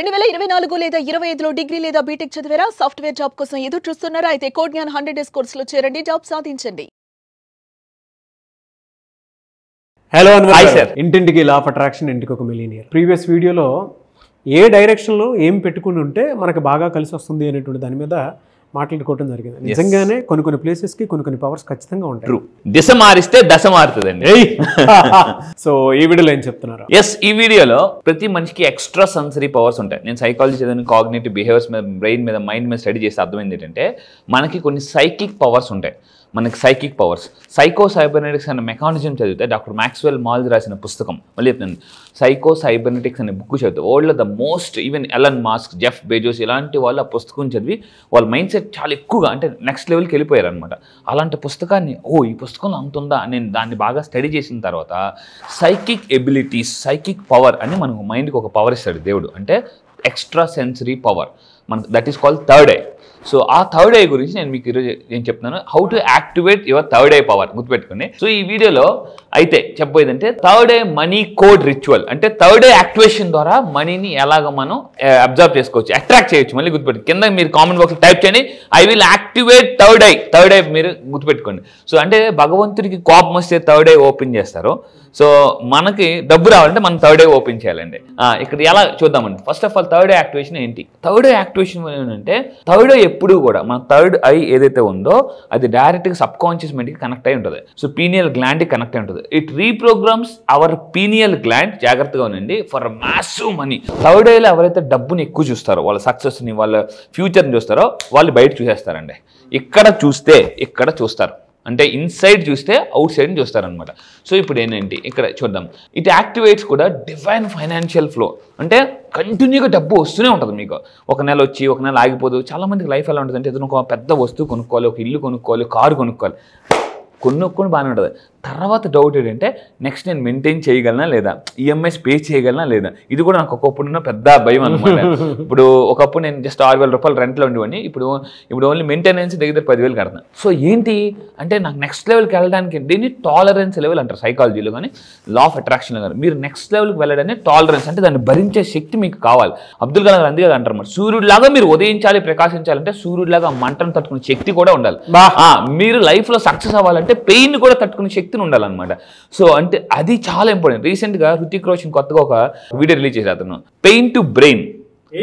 2024 లేదా 25లో డిగ్రీ లేదా బీటెక్ చదివారా? సాఫ్ట్వేర్ జాబ్ కోసం ఎదురు చూస్తున్నారా? అయితే కోడ్ జ్ఞాన్ 100 డేస్ కోర్సులో చేరండి, జాబ్ సాధించండి. Hello Anwar sir. ఇంటింటికి లా ఆఫ్ అట్రాక్షన్, ఇంటికి ఒక మిలియనియర్. ప్రీవియస్ వీడియోలో ఏ డైరెక్షన్లో ఏం పెట్టుకుని ఉంటే మనకు బాగా కలిసి వస్తుంది అనేటువంటి దాని మీద మాట్లాడుకోవడం జరిగింది. నిజంగానే కొన్ని ప్లేసెస్కి కొన్ని పవర్స్ ఖచ్చితంగా ఉంటాయి. ట్రూ. దిశ మారిస్తే దశ మారుతుందండి. సో ఈ వీడియోలో ఏం చెప్తున్నారు? ఈ వీడియోలో ప్రతి మనిషికి ఎక్స్ట్రా సెన్సరీ పవర్స్ ఉంటాయి. నేను సైకాలజీ చదివిన కాగ్నిటివ్ బిహేవియర్స్ మీద, బ్రెయిన్ మీద, మైండ్ మీద స్టడీ చేస్తే అర్థమైంది ఏంటంటే మనకి కొన్ని సైకిక్ పవర్స్ ఉంటాయి. మనకి సైకిక్ పవర్స్, సైకో సైబర్నెటిక్స్ అనే మెకానిజం చదివితే డాక్టర్ మ్యాక్స్వెల్ మాల్జ్ రాసిన పుస్తకం, మళ్ళీ చెప్తాను, సైకో సైబర్నెటిక్స్ అనే బుక్ చదివితే వరల్డ్లో the most, even Elon Musk, Jeff Bezos ఇలాంటి వాళ్ళు ఆ పుస్తకం చదివి వాళ్ళ మైండ్ సెట్ చాలా ఎక్కువగా అంటే నెక్స్ట్ లెవెల్కి వెళ్ళిపోయారు అనమాట. అలాంటి పుస్తకాన్ని ఈ పుస్తకంలో అంత ఉందా, నేను దాన్ని బాగా స్టడీ చేసిన తర్వాత సైకిక్ ఎబిలిటీస్, సైకిక్ పవర్ అని మనకు మైండ్కి ఒక పవర్ ఇస్తాడు దేవుడు, అంటే ఎక్స్ట్రా సెన్సరీ పవర్. మనకు that is called third eye. So ఆ థర్డ్ ఐ గురించి నేను మీకు ఈరోజు ఏం చెప్తున్నాను, how to activate your third eye power, గుర్తుపెట్టుకోండి. సో ఈ వీడియోలో అయితే చెప్పబోయేదంటే third eye money code ritual, అంటే థర్డ్ ఐ యాక్టివేషన్ ద్వారా మనీని ఎలాగ మనం అబ్జర్వ్ చేసుకోవచ్చు, అట్రాక్ట్ చేయొచ్చు. మళ్ళీ గుర్తుపెట్టు, కింద మీరు కామెంట్ బాక్స్లో టైప్ చేయండి, I will activate third I. Third I మీరు గుర్తుపెట్టుకోండి. సో అంటే భగవంతుడికి కోపం వస్తే థర్డ్ ఐ ఓపెన్ చేస్తారు. సో మనకి డబ్బు రావాలంటే మనం థర్డ్ ఐ ఓపెన్ చేయాలండి. ఇక్కడ ఎలా చూద్దామండి. First of all third eye activation ఏంటి? థర్డ్ ఐ యాక్టివేషన్ ఏంటంటే థర్డ్ ఐ ఎప్పుడు కూడా మన థర్డ్ ఐ ఏదైతే ఉందో అది డైరెక్ట్గా సబ్ కాన్షియస్ మైండ్కి కనెక్ట్ అయి ఉంటుంది. సో పీనియల్ గ్లాండ్కి కనెక్ట్ అయి ఉంటుంది. ఇట్ రీప్రోగ్రామ్స్ అవర్ పీనియల్ గ్లాండ్, జాగ్రత్తగా ఉండండి, ఫర్ మ్యాసివ్ మనీ. థర్డ్ ఐలో ఎవరైతే డబ్బుని ఎక్కువ చూస్తారో, వాళ్ళ సక్సెస్ని, వాళ్ళ ఫ్యూచర్ని చూస్తారో వాళ్ళు బయట చూసేస్తారండి. ఇక్కడ చూస్తే ఇక్కడ చూస్తారు, అంటే ఇన్సైడ్ చూస్తే అవుట్ సైడ్ చూస్తారనమాట. సో ఇప్పుడు ఏంటంటే ఇక్కడ చూద్దాం, ఇట్ యాక్టివేట్స్ కూడా డివైన్ ఫైనాన్షియల్ ఫ్లో, అంటే కంటిన్యూగా డబ్బు వస్తూనే ఉంటుంది మీకు. ఒక నెల వచ్చి ఒక నెల ఆగిపోదు. చాలామందికి లైఫ్ ఎలా ఉంటుంది అంటే ఏదైనా ఒక పెద్ద వస్తువు కొనుక్కోవాలి, ఒక ఇల్లు కొనుక్కోవాలి, కారు కొనుక్కోవాలి, కొనుక్కొని బాగానే ఉంటుంది. తర్వాత డౌట్ ఏంటంటే నెక్స్ట్ నేను మెయింటైన్ చేయగలనా లేదా, ఈఎంఐస్ పే చేయగలనా లేదా. ఇది కూడా నాకు ఒకప్పుడున్న పెద్ద భయం అనమాట. ఇప్పుడు ఒకప్పుడు నేను జస్ట్ 6,000 రూపాయలు రెంట్లో ఉండేవాడిని, ఇప్పుడు ఓన్లీ మెయింటెనెన్స్ దగ్గర 10,000 కడతాను. సో ఏంటి అంటే నాకు నెక్స్ట్ లెవెల్కి వెళ్ళడానికి దీన్ని టాలరెన్స్ లెవెల్ అంటారు సైకాలజీలో కానీ, లా ఆఫ్ అట్రాక్షన్లో కానీ. మీరు నెక్స్ట్ లెవెల్కి వెళ్ళడానికి టాలరెన్స్, అంటే దాన్ని భరించే శక్తి మీకు కావాలి. అబ్దుల్ కలాం అందుకే అంటారు మరి, సూర్యుడిలాగా మీరు ఉదయించాలి, ప్రకాశించాలంటే సూర్యుడిలాగా మంటను తట్టుకునే శక్తి కూడా ఉండాలి. మీరు లైఫ్లో సక్సెస్ అవ్వాలంటే పెయిన్ కూడా తట్టుకునే శక్తి ఉండాలన్నమాట. సో అంటే అది చాలా ఇంపార్టెంట్. రీసెంట్ గా హృతిక్ రోషన్ కొత్తగా ఒక వీడియో రిలీజ్ చేశారు, అతను పెయిన్ టు బ్రెయిన్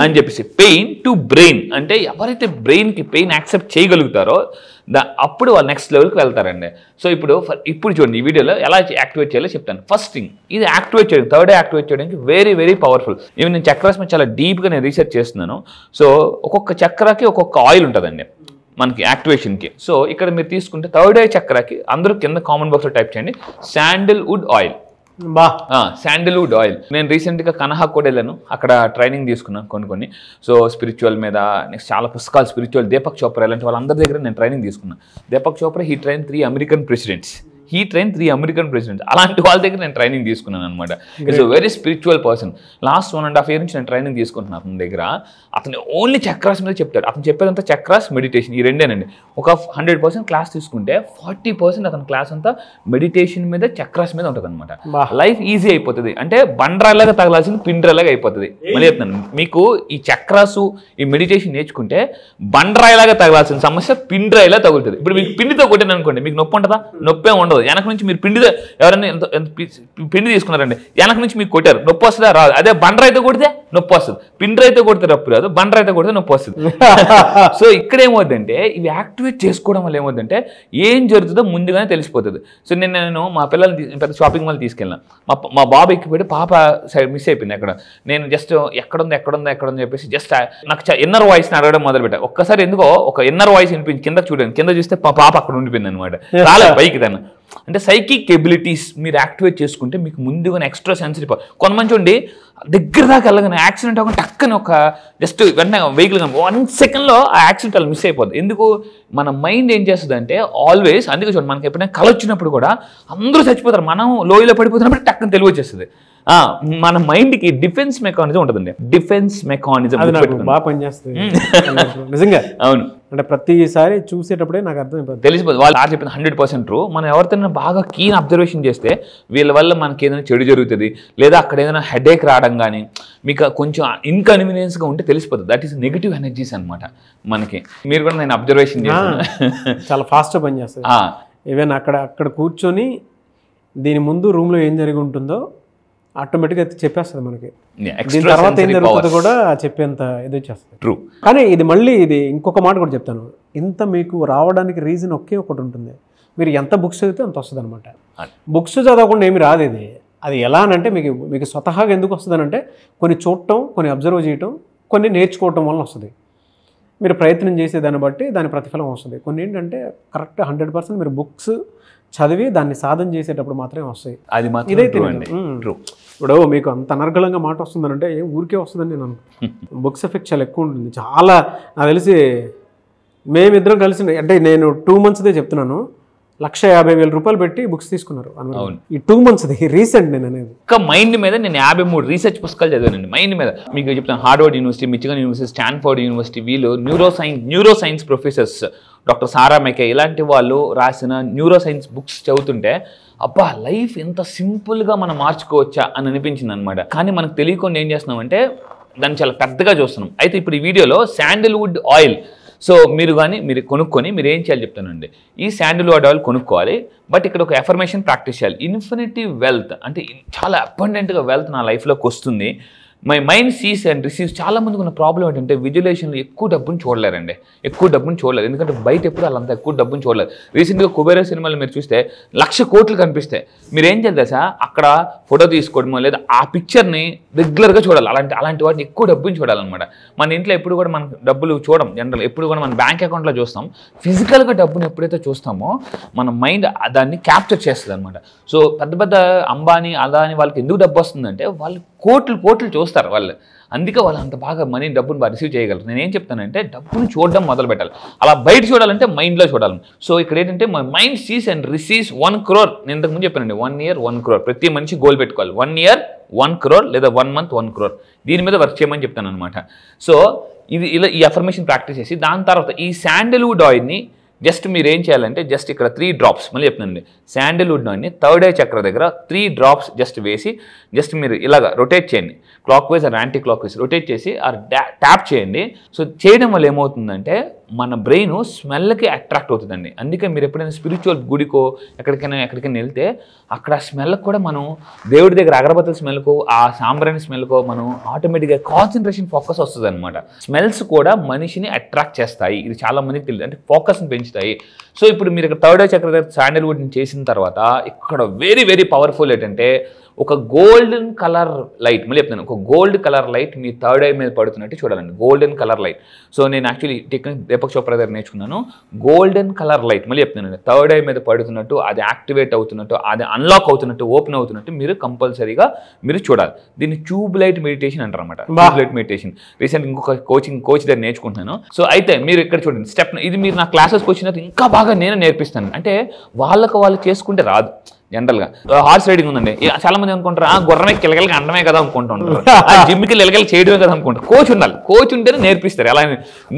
అని చెప్పేసి. పెయిన్ టు బ్రెయిన్ అంటే ఎవరైతే బ్రెయిన్ కి పెయిన్ యాక్సెప్ట్ చేయగలుగుతారో అప్పుడు వాళ్ళు నెక్స్ట్ లెవెల్కి వెళ్తారండి. సో ఇప్పుడు చూడండి, ఈ వీడియోలో ఎలా యాక్టివేట్ చేయాలో చెప్తాను. ఫస్ట్ థింగ్, ఇది యాక్టివేట్ చేయడం, థర్డ్ యాక్టివేట్ చేయడానికి వెరీ వెరీ పవర్ఫుల్. ఈవెన్ నేను చక్రాస్ మీద చాలా డీప్గా నేను రీసెర్చ్ చేస్తున్నాను. సో ఒక్కొక్క చక్రాకి ఒక్కొక్క ఆయిల్ ఉంటుందండి మనకి యాక్టివేషన్కి. సో ఇక్కడ మీరు తీసుకుంటే థర్డ్ ఐ చక్రాకి అందరూ కింద కామెంట్ బాక్స్లో టైప్ చేయండి శాండిల్వుడ్ ఆయిల్. శాండిల్వుడ్ ఆయిల్. నేను రీసెంట్గా కనహా కూడా వెళ్ళాను, అక్కడ ట్రైనింగ్ తీసుకున్నాను కొన్ని. సో స్పిరిచువల్ మీద, నెక్స్ట్ చాలా పుస్తకాలు స్పిరిచువల్, దీపక్ చోప్రా ఇలాంటి వాళ్ళందరి దగ్గర నేను ట్రైనింగ్ తీసుకున్నాను. Deepak Chopra he train 3 American presidents. అలాంటి వాళ్ళ దగ్గర నేను ట్రైనింగ్ తీసుకున్నాను అనమాట. It's a very spiritual person. Last 1.5 year నుంచి నేను ట్రైనింగ్ తీసుకుంటున్నాను అతని దగ్గర. అతను ఓన్లీ చక్రాస్ మీద చెప్తాడు. అతను చెప్పేదంతా చక్రాస్, మెడిటేషన్, ఈ రెండేనండి. ఒక 100% క్లాస్ తీసుకుంటే 40% అతని క్లాస్ అంతా మెడిటేషన్ మీద, చక్రాస్ మీద ఉంటుంది అనమాట. లైఫ్ ఈజీ అయిపోతుంది, అంటే బండ్రాయిలాగా తగలాల్సింది పిండ్రాయిలాగా అయిపోతుంది. మళ్ళీ చెప్తున్నాను, మీకు ఈ చక్రాసు, ఈ మెడిటేషన్ నేర్చుకుంటే బండ్రాయిలాగా తగలాల్సిన సమస్య పిండ్రాయిలా తగులుతుంది. ఇప్పుడు మీకు పిండితో కొట్టాను అనుకోండి, మీకు నొప్పి ఉంటుందా? నొప్పే ఉండదు. వెనక నుంచి మీరు ఎవరైనా పిండి తీసుకున్నారండి, వెనక నుంచి మీకు కొట్టారు, నొప్పి వస్తుందా? రాదు. అదే బండ్రాయితో కొడితే నొప్పి వస్తుంది, పిండ్రాయితో కొడితే నొప్పి రాదు, బండ్రాయితో కొడితే నొప్పి వస్తుంది. సో ఇక్కడ ఏమవుతుందంటే ఇవి యాక్టివేట్ చేసుకోవడం వల్ల ఏమవుతుందంటే ఏం జరుగుతుందో ముందుగానే తెలిసిపోతుంది. సో నేను మా పిల్లల్ని పెద్ద షాపింగ్ మాల్ తీసుకెళ్ళిన, మా బాబు ఎక్కిపోయి పాప సైడ్ మిస్ అయిపోయింది. అక్కడ నేను జస్ట్ ఎక్కడుంది చెప్పేసి జస్ట్ నాకు ఇన్నర్ వాయిస్ని అడగడం మొదలుపెట్టా. ఒక్కసారి ఎందుకో ఒక ఇన్నర్ వాయిస్ వినిపించి కింద చూడండి, కింద చూస్తే మా పాప అక్కడ ఉండిపోయింది అనమాట, రాలేదు పైకి తను. అంటే సైకిక్ ఎబిలిటీస్ మీరు యాక్టివేట్ చేసుకుంటే మీకు ముందుగానే ఎక్స్ట్రా సెన్సరీ పవర్. కొంతమంది చూడండి దగ్గర దాకా వెళ్ళగానే యాక్సిడెంట్ అవ్వకుండా టక్కని ఒక జస్ట్ వెంటనే వెహికల్ 1 సెకండ్లో ఆ యాక్సిడెంట్ అలా మిస్ అయిపోతుంది. ఎందుకు? మన మైండ్ ఏం చేస్తుంది అంటే ఆల్వేస్, అందుకే చూడండి మనకి ఎప్పుడైనా కళ వచ్చినప్పుడు కూడా అందరూ చచ్చిపోతారు, మనం లోయలో పడిపోతున్నప్పుడు టక్కని తెలివి వచ్చేస్తుంది. మన మైండ్కి డిఫెన్స్ మెకానిజం ఉంటుందండి. డిఫెన్స్ మెకానిజం బాగా పనిచేస్తుంది నిజంగా. అవును. అంటే ప్రతిసారి చూసేటప్పుడే నాకు అర్థమైపోతుంది. తెలిసిపోతుంది వాళ్ళు ఆరు చెప్పింది 100% ట్రూ. మనం ఎవరితోనైనా బాగా కీన్ అబ్జర్వేషన్ చేస్తే వీళ్ళ వల్ల మనకి ఏదైనా చెడు జరుగుతుంది, లేదా అక్కడ ఏదైనా హెడేక్ రావడం కానీ మీకు కొంచెం ఇన్కన్వీనియన్స్గా ఉంటే తెలిసిపోతుంది. దట్ ఈస్ నెగిటివ్ ఎనర్జీస్ అనమాట మనకి. మీరు కూడా నేను అబ్జర్వేషన్ చేస్తాను, చాలా ఫాస్ట్గా పనిచేస్తుంది. ఈవెన్ అక్కడ కూర్చొని దీని ముందు రూమ్లో ఏం జరిగి ఉంటుందో ఆటోమేటిక్గా చెప్పేస్తుంది మనకి. దీని తర్వాత ఏం జరుగుతుందో కూడా చెప్పేంత ఇది వచ్చేస్తుంది. ట్రూ. కానీ ఇది ఇంకొక మాట కూడా చెప్తాను, ఇంత మీకు రావడానికి రీజన్ ఒకే ఒకటి ఉంటుంది, మీరు ఎంత బుక్స్ చదివితే అంత వస్తుంది అనమాట. బుక్స్ చదవకుండా ఏమి రాదు ఇది. అది ఎలా అంటే మీకు స్వతహాగా ఎందుకు వస్తుంది అంటే కొన్ని చూడటం, కొన్ని అబ్జర్వ్ చేయటం, కొన్ని నేర్చుకోవటం వల్ల వస్తుంది. మీరు ప్రయత్నం చేసేదాన్ని బట్టి దాని ప్రతిఫలం వస్తుంది. కొన్ని ఏంటంటే కరెక్ట్ 100% మీరు బుక్స్ చదివి దాన్ని సాధన చేసేటప్పుడు మాత్రమే వస్తాయి. అది మాత్రం ఇదైతే ట్రూ. ఇప్పుడు మీకు అంత అనర్గళంగా మాట వస్తుందంటే ఏం ఊరికే వస్తుందని నేను అనుకుంటున్నాను. బుక్స్ ఎఫెక్ట్ చాలా ఎక్కువ ఉంటుంది. చాలా నాకు తెలిసి మేమిద్దరం కలిసి, అంటే నేను 2 monthsదే చెప్తున్నాను, 150,000 రూపాయలు పెట్టి బుక్స్ తీసుకున్నారు ఈ 2 monthsది. రీసెంట్ నేను అనేది ఇంకా మైండ్ మీద నేను 53 రీసెర్చ్ పుస్తకాలు చదివానండి మైండ్ మీద. మీకు చెప్తాను, Harvard university, Michigan university, Stanford university, వీళ్ళు న్యూరో సైన్స్ ప్రొఫెసర్స్ డాక్టర్ సారా మెకే ఇలాంటి వాళ్ళు రాసిన న్యూరో సైన్స్ బుక్స్ చదువుతుంటే అబ్బా లైఫ్ ఎంత సింపుల్గా మనం మార్చుకోవచ్చా అని అనిపించింది అనమాట. కానీ మనకు తెలియకుండా ఏం చేస్తున్నామంటే దాన్ని చాలా పెద్దగా చూస్తున్నాం. అయితే ఇప్పుడు ఈ వీడియోలో శాండిల్వుడ్ ఆయిల్, సో మీరు కొనుక్కొని మీరు ఏం చేయాలి చెప్తానండి. ఈ శాండిల్వుడ్ ఆయిల్ కొనుక్కోవాలి, బట్ ఇక్కడ ఒక ఎఫర్మేషన్ ప్రాక్టీస్ చేయాలి. ఇన్ఫినిటీ వెల్త్ అంటే చాలా అబండెంట్గా వెల్త్ నా లైఫ్లోకి వస్తుంది. My mind sees and receives. చాలా మందికి ఉన్న ప్రాబ్లం ఏంటంటే విజువలైజేషన్లో ఎక్కువ డబ్బుని చూడలేరండి, ఎందుకంటే బయట ఎప్పుడు వాళ్ళంతా ఎక్కువ డబ్బుని చూడలేరు. రీసెంట్గా కుబేర సినిమాలో మీరు చూస్తే 1,00,000 కోట్లు కనిపిస్తాయి. మీరు ఏం చేయాలి తెలుసా, అక్కడ ఫోటో తీసుకోవడమో లేదా ఆ పిక్చర్ని రెగ్యులర్గా చూడాలి. అలాంటి వాటిని ఎక్కువ డబ్బుని చూడాలన్నమాట. మన ఇంట్లో ఎప్పుడు కూడా మనం డబ్బులు చూడం జనరల్, ఎప్పుడు కూడా మన బ్యాంక్ అకౌంట్లో చూస్తాం. ఫిజికల్గా డబ్బుని ఎప్పుడైతే చూస్తామో మన మైండ్ దాన్ని క్యాప్చర్ చేస్తుంది అనమాట. సో పెద్ద అంబానీ అదాని వాళ్ళకి ఎందుకు డబ్బు వస్తుందంటే వాళ్ళు కోట్లు చూస్తారు వాళ్ళు, అందుకే వాళ్ళు అంత బాగా డబ్బును బాగా రిసీవ్ చేయగలరు. నేను ఏం చెప్తానంటే డబ్బును చూడడం మొదలు పెట్టాలి. అలా బయట చూడాలంటే మైండ్లో చూడాలి. సో ఇక్కడ ఏంటంటే my mind sees and receives 1 crore. నేను ఇంతకుముందు చెప్పానండి 1 year 1 crore. ప్రతి మనిషి గోల్ పెట్టుకోవాలి. 1 year 1 crore లేదా 1 month 1 crore. దీని మీద వర్క్ చేయమని చెప్తాను అనమాట. సో ఇలా ఈ అఫర్మేషన్ ప్రాక్టీస్ చేసి దాని తర్వాత ఈ శాండిల్వుడ్ ఆయిల్ని జస్ట్ మీరు ఏం చేయాలంటే జస్ట్ ఇక్కడ 3 drops, మళ్ళీ చెప్తానండి, శాండిల్వుడ్ ఆయిల్ని థర్డ్ ఐ చక్ర దగ్గర 3 drops జస్ట్ వేసి జస్ట్ మీరు ఇలాగా రొటేట్ చేయండి, clockwise or anticlockwise rotate చేసి ట్యాప్ చేయండి. సో చేయడం వల్ల ఏమవుతుందంటే మన బ్రెయిన్ స్మెల్కి అట్రాక్ట్ అవుతుందండి. అందుకే మీరు ఎప్పుడైనా స్పిరిచువల్ గుడికో ఎక్కడికైనా వెళ్తే అక్కడ స్మెల్కి కూడా మనం దేవుడి దగ్గర అగరబత్తుల స్మెల్కో ఆ సాంబ్రాణి స్మెల్కో మనం ఆటోమేటిక్గా కాన్సన్ట్రేషన్ ఫోకస్ వస్తుంది అనమాట. స్మెల్స్ కూడా మనిషిని అట్రాక్ట్ చేస్తాయి. ఇది చాలా మందికి తెలియదు, అంటే ఫోకస్ని పెంచుతాయి. సో ఇప్పుడు మీరు ఇక్కడ థర్డ్ ఐ చక్ర దగ్గర శాండిల్వుడ్ని చేసిన తర్వాత ఇక్కడ వెరీ వెరీ పవర్ఫుల్ ఏంటంటే ఒక గోల్డెన్ కలర్ లైట్, మళ్ళీ చెప్తాను, ఒక gold colour light me third I మీద పడుతున్నట్టు చూడాలండి. Golden colour light. సో నేను యాక్చువల్లీ టెక్నిక్ దీపక్ చోప్రా దగ్గర నేర్చుకున్నాను. గోల్డెన్ కలర్ లైట్, మళ్ళీ చెప్తున్నాను, థర్డ్ ఐ మీద పడుతున్నట్టు, అది యాక్టివేట్ అవుతున్నట్టు, అది అన్లాక్ అవుతున్నట్టు, ఓపెన్ అవుతున్నట్టు మీరు కంపల్సరీగా మీరు చూడాలి. దీన్ని ట్యూబ్ లైట్ మెడిటేషన్ అంటారు అనమాట. ట్యూబ్ లైట్ మెడిటేషన్ రీసెంట్ ఇంకొక కోచ్ దగ్గర నేర్చుకుంటున్నాను. సో అయితే మీరు ఇక్కడ చూడండి స్టెప్, ఇది మీరు నా క్లాసెస్కి వచ్చినట్టు ఇంకా బాగా నేను నేర్పిస్తాను. అంటే వాళ్ళు చేసుకుంటే రాదు. జనరల్గా హార్స్ రైడింగ్ ఉందండి, చాలా మంది అనుకుంటారు గుర్రమే కిలకలకి అండమే కదా అనుకుంటుంటారు, జిమ్కి కిలకలు చేయడమే కదా అనుకుంటారు. కోచ్ ఉండాలి, కోచ్ ఉంటేనే నేర్పిస్తారు. అలా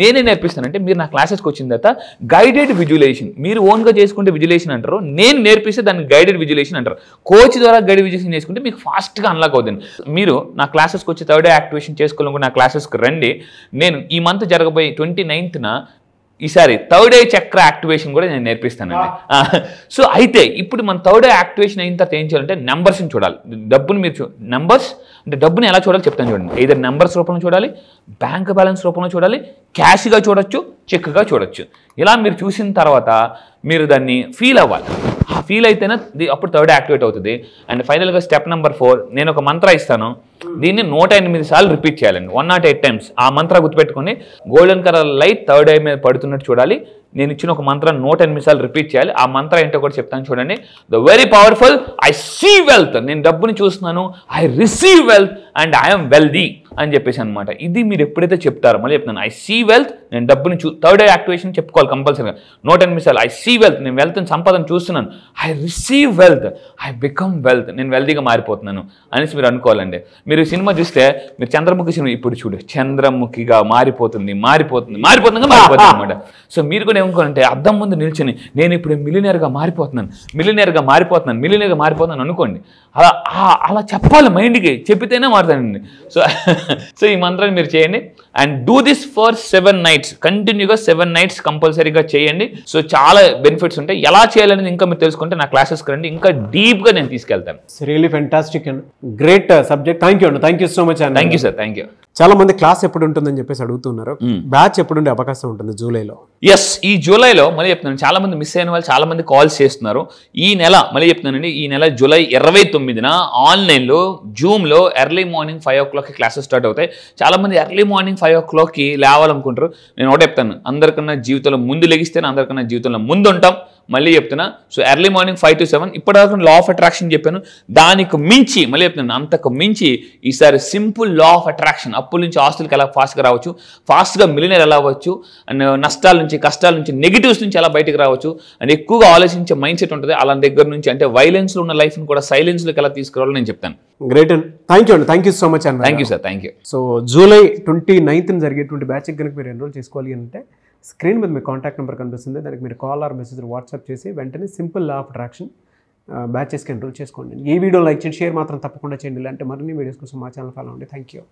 నేనే నేర్పిస్తానంటే మీరు నా క్లాసెస్కి వచ్చిన తర్వాత గైడెడ్ విజువలైజేషన్, మీరు ఓన్గా చేసుకుంటే విజువలైజేషన్ అంటారు, నేను నేర్పిస్తే దాన్ని గైడెడ్ విజువలైజేషన్ అంటారు. కోచ్ ద్వారా గైడెడ్ విజువలైజేషన్ చేసుకుంటే మీకు ఫాస్ట్గా అన్లాక్ అవుతుంది. మీరు నా క్లాసెస్కి వచ్చి థర్డ్ యాక్టివేషన్ చేసుకోవాలనుకుంటే నా క్లాసెస్కి రండి. నేను ఈ మంత్ జరగబోయే 29th ఈసారి థర్డ్ ఐ చక్ర యాక్టివేషన్ కూడా నేను నేర్పిస్తానండి. సో అయితే ఇప్పుడు మన థర్డ్ ఐ యాక్టివేషన్ అయిన తర్వాత ఏం చేయాలంటే నెంబర్స్ని చూడాలి. డబ్బుని మీరు నెంబర్స్ అంటే డబ్బుని ఎలా చూడాలి చెప్తాను చూడండి. ఐదర్ నెంబర్స్ రూపంలో చూడాలి, బ్యాంక్ బ్యాలెన్స్ రూపంలో చూడాలి, క్యాష్గా చూడొచ్చు, చెక్గా చూడొచ్చు. ఇలా మీరు చూసిన తర్వాత మీరు దాన్ని ఫీల్ అవ్వాలి. ఆ ఫీల్ అయితేనే అప్పుడు థర్డ్ యాక్టివేట్ అవుతుంది. అండ్ ఫైనల్గా స్టెప్ నెంబర్ 4, నేను ఒక మంత్ర ఇస్తాను, దీన్ని 108 సార్లు రిపీట్ చేయాలండి, 108 times. ఆ మంత్ర గుర్తుపెట్టుకొని golden colour light third I మీద పడుతున్నట్టు చూడాలి, నేను ఇచ్చిన ఒక మంత్రాన్ని 108 సార్లు రిపీట్ చేయాలి. ఆ మంత్రం ఏంటో కూడా చెప్తాను చూడండి. The very powerful I see wealth, నేను డబ్బుని చూస్తున్నాను, I receive wealth and I'm wealthy అని చెప్పేసి అనమాట. ఇది మీరు ఎప్పుడైతే చెప్తారో, మళ్ళీ చెప్తాను, ఐ సీ వెల్త్, నేను డబ్బుని థర్డ్ ఐ యాక్టివేషన్ చెప్పుకోవాలి కంపల్సరీగా 108 సార్లు. ఐ సీ వెల్త్, నేను వెల్త్ని సంపాదన చూస్తున్నాను. I receive wealth, I become wealth, నేను వెల్దీగా మారిపోతున్నాను అనేసి మీరు అనుకోవాలండి. మీరు సినిమా చూస్తే మీరు చంద్రముఖి సినిమా ఇప్పుడు చూడు, చంద్రముఖిగా మారిపోతుంది అనమాట. సో మీరు కూడా ఏమనుకోవాలంటే అద్దం ముందు నిల్చొని నేను ఇప్పుడు మిలియనర్గా మారిపోతున్నాను అనుకోండి. అలా చెప్పాలి మైండ్కి, చెప్పితేనే మారుతానండి. సో ఈ మంత్రాన్ని మీరు చేయండి and do this for 7 nights, కంటిన్యూగా 7 nights కంపల్సరీగా చేయండి. సో చాలా బెనిఫిట్స్ ఉంటాయి. ఎలా చేయాలనేది ఇంకా మీరు తెలుసుకుంటే నా క్లాసెస్కి రండి, ఇంకా డీప్గా నేను తీసుకెళ్తాను. Really fantastic and great subject. Thank you అండి, థ్యాంక్ యూ సో మచ్ అండి. Thank you sir, thank you. చాలా మంది క్లాస్ ఎప్పుడు ఉంటుందని చెప్పేసి అడుగుతున్నారు. బ్యాచ్ ఎప్పుడు ఉండే అవకాశం ఉంటుంది జూలైలో? ఎస్, ఈ జూలైలో మళ్ళీ చెప్తున్నాను, చాలా మంది మిస్ అయిన వాళ్ళు చాలా మంది కాల్స్ చేస్తున్నారు. ఈ నెల మళ్ళీ చెప్తున్నానండి, ఈ నెల జూలై 29న ఆన్లైన్లో జూమ్లో early morning 5 o'clock classes start అవుతాయి. చాలా మంది ఎర్లీ మార్నింగ్ 5 o'clock లేవాలనుకుంటారు. నేను ఒకటే చెప్తాను, అందరికన్నా జీవితంలో ముందు లెగిస్తేనే అందరికన్నా జీవితంలో ముందు ఉంటాం. మళ్ళీ చెప్తున్నా, సో ఎర్లీ మార్నింగ్ 5 to 7 ఇప్పటిదాకా లా ఆఫ్ అట్రాక్షన్ చెప్పాను. దానికి మించి మళ్ళీ చెప్తున్నాను, అంతకు మించి ఈసారి సింపుల్ లా ఆఫ్ అట్రాక్షన్, అప్పుల నుంచి ఆస్తులకి ఎలా ఫాస్ట్గా రావచ్చు, ఫాస్ట్గా మిలియనర్ ఎలా అవ్వచ్చు, అండ్ నష్టాల నుంచి, కష్టాల నుంచి, నెగిటివ్స్ నుంచి ఎలా బయటకు రావచ్చు, అండ్ ఎక్కువగా ఆలోచించే మైండ్ సెట్ ఉంటుంది. అలా దగ్గర నుంచి అంటే వైలెన్స్లో ఉన్న లైఫ్ని కూడా సైలెన్స్లోకి ఎలా తీసుకురావాలో నేను చెప్తాను. గ్రేట్ అండి, థ్యాంక్ యూ అండి, థ్యాంక్ యూ సో మచ్ అండి. Thank you sir, thank you. So July 29న జరిగేటువంటి బ్యాచ్కి కనుక మీరు ఎన్రోల్ చేసుకోవాలి అంటే స్క్రీన్ మీద మీ కాంటాక్ట్ నెంబర్ కనిపిస్తుంది, దానికి మీరు కాల్ ఆర్ మెసేజ్ వాట్సాప్ చేసి వెంటనే సింపుల్ లా ఆఫ్ అట్రాక్షన్ బ్యాచెస్కి ఎన్రోల్ చేసుకోండి. ఈ వీడియో లైక్ చేయండి, షేర్ మాత్రం తప్పకుండా చేయండి. ఇలాంటి మరిన్ని వీడియోస్ కోసం మా ఛానల్ ఫాలో అవ్వండి. Thank you.